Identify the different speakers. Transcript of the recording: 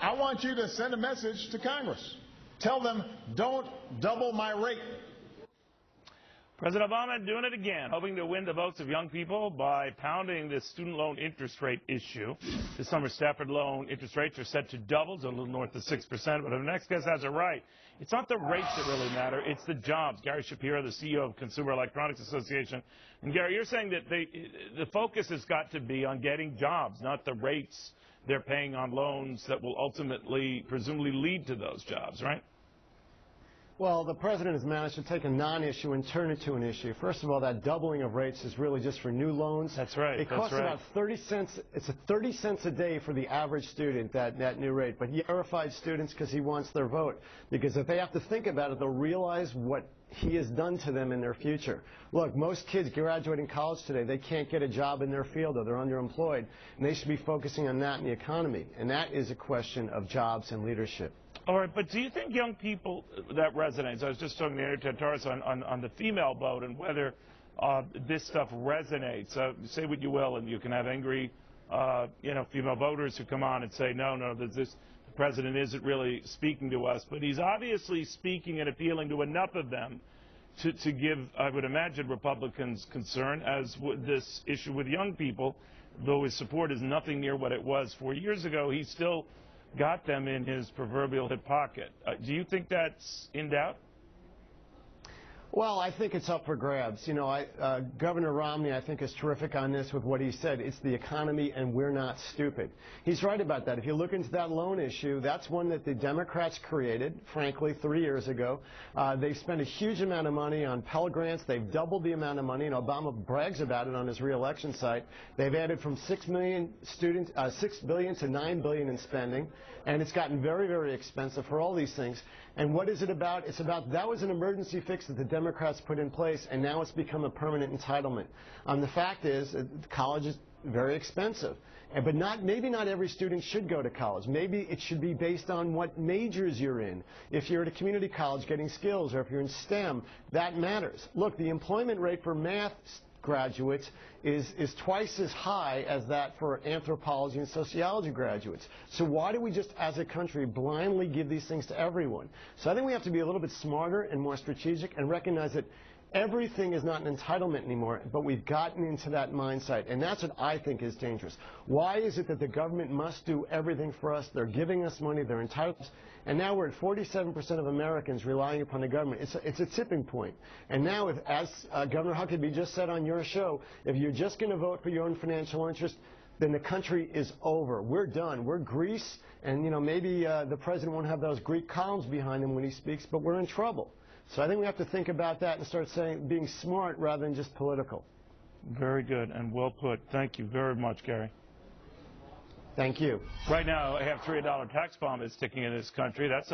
Speaker 1: I want you to send a message to Congress. Tell them, don't double my rate.
Speaker 2: President Obama doing it again, hoping to win the votes of young people by pounding this student loan interest rate issue. This summer, Stafford loan interest rates are set to double to a little north of 6%, but the next guest has it right. It's not the rates that really matter, it's the jobs. Gary Shapiro, the CEO of Consumer Electronics Association. And Gary, you're saying that the focus has got to be on getting jobs, not the rates they're paying on loans that will ultimately, presumably, lead to those jobs, right?
Speaker 3: Well, the president has managed to take a non-issue and turn it to an issue. First of all, that doubling of rates is really just for new loans.
Speaker 2: That's right.
Speaker 3: It costs about 30 cents. It's 30 cents a day for the average student, that new rate. But he terrified students because he wants their vote. Because if they have to think about it, they'll realize what he has done to them in their future. Look, most kids graduating college today, they can't get a job in their field or they're underemployed. And they should be focusing on that in the economy. And that is a question of jobs and leadership.
Speaker 2: All right, but do you think young people, that resonates? I was just talking to Editor Taurus on the female vote and whether this stuff resonates. Say what you will, and you can have angry, female voters who come on and say, no, the president isn't really speaking to us. But he's obviously speaking and appealing to enough of them to give, I would imagine, Republicans concern, as with this issue with young people. Though his support is nothing near what it was 4 years ago, he's still got them in his proverbial hip pocket. Do you think that's in doubt?
Speaker 3: Well, I think it's up for grabs. You know, Governor Romney, I think, is terrific on this with what he said. It's the economy, and we're not stupid. He's right about that. If you look into that loan issue, that's one that the Democrats created, frankly, 3 years ago. They spent a huge amount of money on Pell Grants. They've doubled the amount of money, and Obama brags about it on his reelection site. They've added from 6 billion to 9 billion in spending, and it's gotten very, very expensive for all these things. And what is it about? It's about that was an emergency fix that the Democrats put in place, and now it's become a permanent entitlement. The fact is, college is very expensive. But maybe not every student should go to college. Maybe it should be based on what majors you're in. If you're at a community college getting skills, or if you're in STEM, that matters. Look, the employment rate for math graduates is twice as high as that for anthropology and sociology graduates. So why do we just, as a country, blindly give these things to everyone? So I think we have to be a little bit smarter and more strategic and recognize that everything is not an entitlement anymore, but we've gotten into that mindset, and that's what I think is dangerous. Why is it that the government must do everything for us? They're giving us money, they're entitled to us, and now we're at 47% of Americans relying upon the government. It's a tipping point. And now, as Governor Huckabee just said on your show, if you're just going to vote for your own financial interest, then the country is over. We're done. We're Greece, and maybe the president won't have those Greek columns behind him when he speaks, but we're in trouble. So I think we have to think about that and start being smart rather than just political.
Speaker 2: Very good and well put. Thank you very much, Gary.
Speaker 3: Thank you.
Speaker 2: Right now, I have $3 tax bomb is ticking in this country. That's